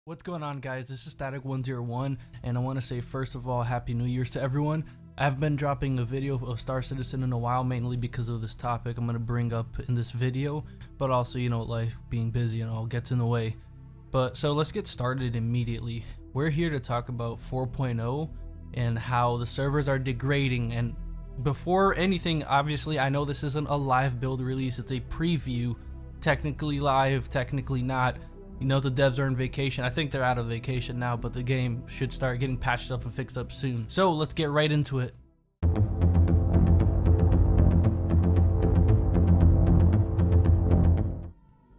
What's going on, guys? This is Static101, and I want to say first of all, Happy New Year's to everyone. I've been dropping a video of Star Citizen in a while, mainly because of this topic I'm going to bring up in this video, but also, life being busy and all gets in the way. So let's get started immediately. We're here to talk about 4.0 and how the servers are degrading. And before anything, obviously, I know this isn't a live build release, it's a preview, technically live, technically not. The devs are on vacation. I think they're out of vacation now, but the game should start getting patched up and fixed up soon. So let's get right into it.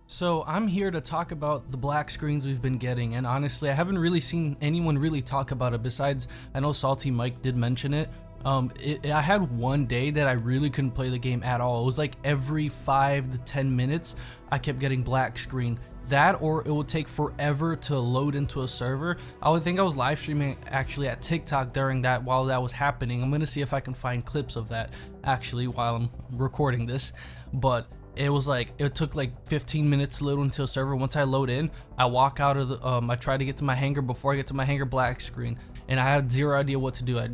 So I'm here to talk about the black screens we've been getting, and honestly, I haven't really seen anyone really talk about it besides, I know Salty Mike did mention it. I had one day that I really couldn't play the game at all. It was like every 5 to 10 minutes I kept getting black screen. That, or it would take forever to load into a server. I would think I was live streaming actually at TikTok during that, while that was happening. I'm gonna see if I can find clips of that actually while I'm recording this, but it was like, it took like 15 minutes to load into a server. Once I load in, I walk out of the I try to get to my hangar. Before I get to my hangar, black screen, and I had zero idea what to do. I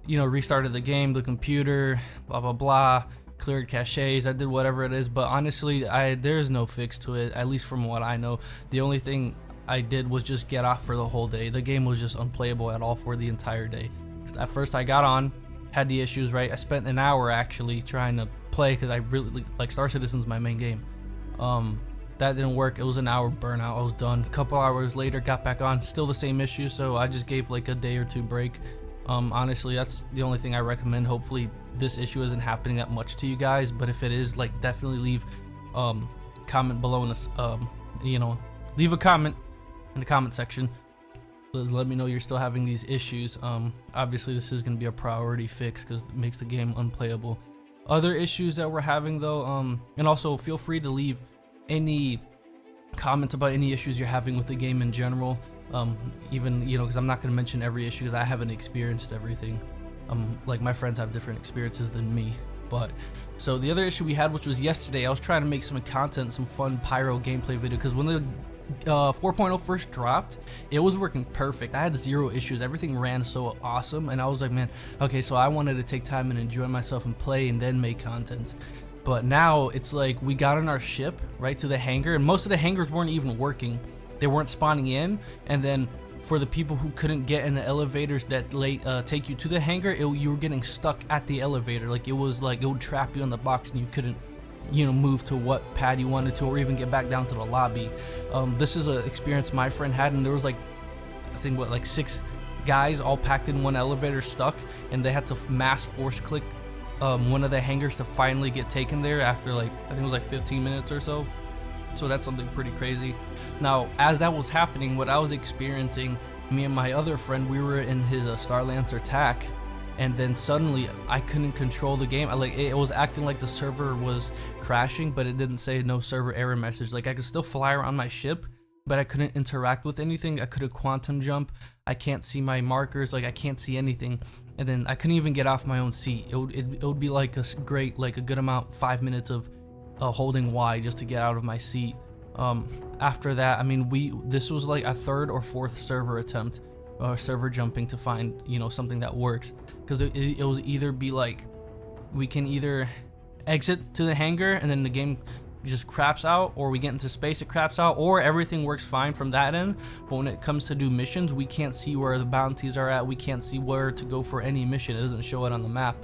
restarted the game, the computer, blah blah blah, cleared caches, I did whatever it is, but honestly, there's no fix to it, at least from what I know. The only thing I did was just get off for the whole day. The game was just unplayable at all for the entire day. At first I got on, had the issues, right? I spent an hour actually trying to play because I really like Star Citizen's my main game. That didn't work. It was an hour burnout. I was done. A couple hours later, got back on, still the same issue, so I just gave like a day or two break. Honestly, that's the only thing I recommend. Hopefully this issue isn't happening that much to you guys, but if it is, like, definitely leave comment below in this, leave a comment in the comment section. Let me know you're still having these issues. Obviously this is going to be a priority fix because it makes the game unplayable. Other issues that we're having though, and also feel free to leave any comments about any issues you're having with the game in general. Even because I'm not going to mention every issue because I haven't experienced everything. Like, my friends have different experiences than me. But so the other issue we had, which was yesterday, I was trying to make some content, some fun pyro gameplay video, because when the 4.0 first dropped, it was working perfect. I had zero issues, everything ran so awesome, and I was like, man, okay, so I wanted to take time and enjoy myself and play and then make content. But now it's like we got on our ship right to the hangar, and most of the hangars weren't even working. They weren't spawning in, and then for the people who couldn't get in the elevators that take you to the hangar, you were getting stuck at the elevator. Like, it would trap you in the box and you couldn't move to what pad you wanted to, or even get back down to the lobby. This is an experience my friend had, and there was like, I think like 6 guys all packed in one elevator stuck, and they had to mass force click one of the hangars to finally get taken there after, like, I think it was like 15 minutes or so. So that's something pretty crazy. Now, as that was happening, what I was experiencing, me and my other friend, we were in his Starlancer attack, and then suddenly I couldn't control the game. It was acting like the server was crashing, but it didn't say no server error message. Like, I could still fly around my ship, but I couldn't interact with anything. I couldn't quantum jump. I can't see my markers. Like, I can't see anything. And then I couldn't even get off my own seat. It would be like a good amount, 5 minutes of holding Y just to get out of my seat. After that, I mean, this was like a 3rd or 4th server attempt, server jumping to find something that works, because it was either be like, we can either exit to the hangar and then the game just craps out, or we get into space, it craps out, or everything works fine from that end, but when it comes to do missions, we can't see where the bounties are at, we can't see where to go for any mission. It doesn't show it on the map,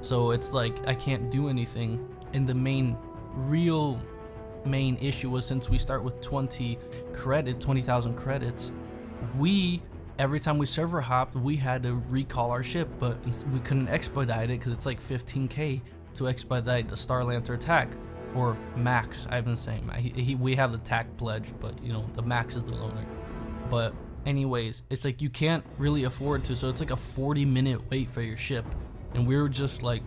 so it's like I can't do anything. And the main issue was, since we start with 20,000 credits, every time we server hopped, we had to recall our ship, but we couldn't expedite it because it's like 15k to expedite the Starlancer attack, or max. I've been saying we have the TAC pledge, but the max is the loaner. But anyways, it's like you can't really afford to, so it's like a 40-minute wait for your ship, and we were just like,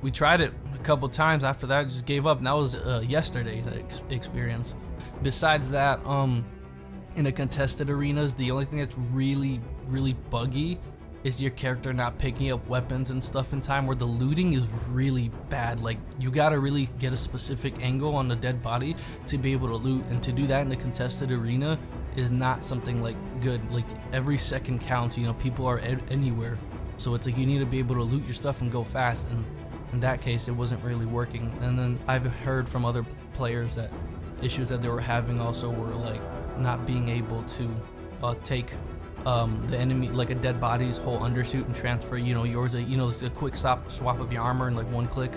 we tried it a couple times. After that, I just gave up, and that was yesterday's experience. Besides that, in the contested arenas, the only thing that's really buggy is your character not picking up weapons and stuff in time, where the looting is really bad. Like, you gotta really get a specific angle on the dead body to be able to loot, and to do that in the contested arena is not something like good. Like every second counts, you know, people are anywhere, so it's like you need to be able to loot your stuff and go fast, and in that case it wasn't really working. And then I've heard from other players that issues that they were having also were like not being able to take the enemy, like a dead body's whole undersuit, and transfer, you know, yours, you know, it's a quick swap of your armor in like one click.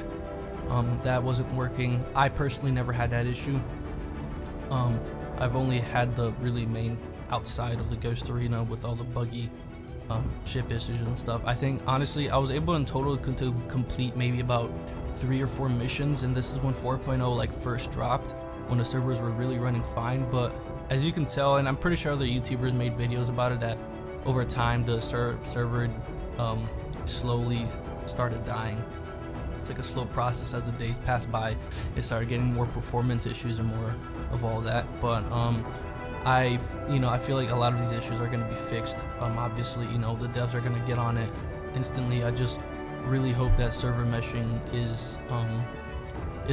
That wasn't working. I personally never had that issue. I've only had the really main outside of the Ghost Arena with all the buggy ship issues and stuff. I think honestly I was able in total to complete maybe about 3 or 4 missions, and this is when 4.0 like first dropped, when the servers were really running fine. But as you can tell, and I'm pretty sure other YouTubers made videos about it, that over time the server slowly started dying. It's like a slow process. As the days passed by, it started getting more performance issues and more of all that. But I feel like a lot of these issues are going to be fixed. Obviously, you know, the devs are going to get on it instantly. I just really hope that server meshing is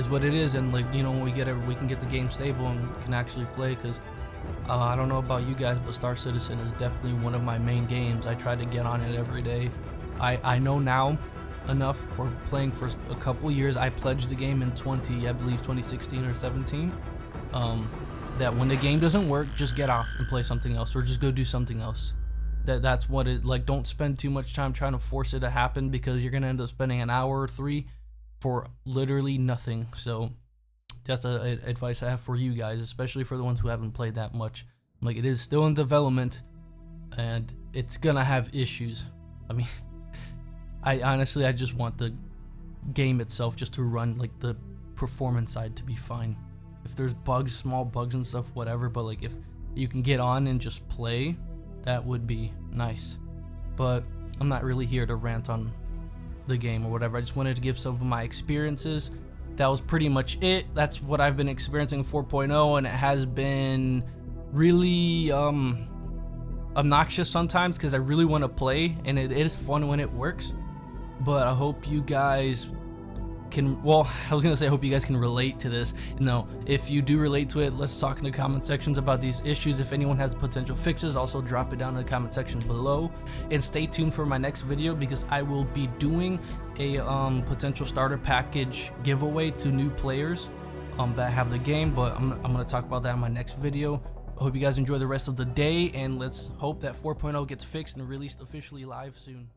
what it is, and like, you know, when we get it, we can get the game stable and can actually play. Because I don't know about you guys, but Star Citizen is definitely one of my main games. I try to get on it every day. I know now enough for playing for a couple years. I pledged the game in 2016 or 17, that when the game doesn't work, just get off and play something else, or just go do something else. That's what it, like, don't spend too much time trying to force it to happen, because you're gonna end up spending an hour or 3 for literally nothing. So that's advice I have for you guys, especially for the ones who haven't played that much. Like, it is still in development and it's gonna have issues. I mean, I just want the game itself just to run, like the performance side to be fine. If there's bugs, small bugs and stuff, whatever, but like if you can get on and just play, that would be nice. But I'm not really here to rant on the game or whatever. I just wanted to give some of my experiences. That was pretty much it. That's what I've been experiencing 4.0, and it has been really obnoxious sometimes, because I really want to play, and it is fun when it works. But I hope you guys can, well, I was gonna say I hope you guys can relate to this. No, if you do relate to it, let's talk in the comment sections about these issues. If anyone has potential fixes, also drop it down in the comment section below, and stay tuned for my next video, because I will be doing a potential starter package giveaway to new players that have the game. But I'm gonna talk about that in my next video. I hope you guys enjoy the rest of the day, and let's hope that 4.0 gets fixed and released officially live soon.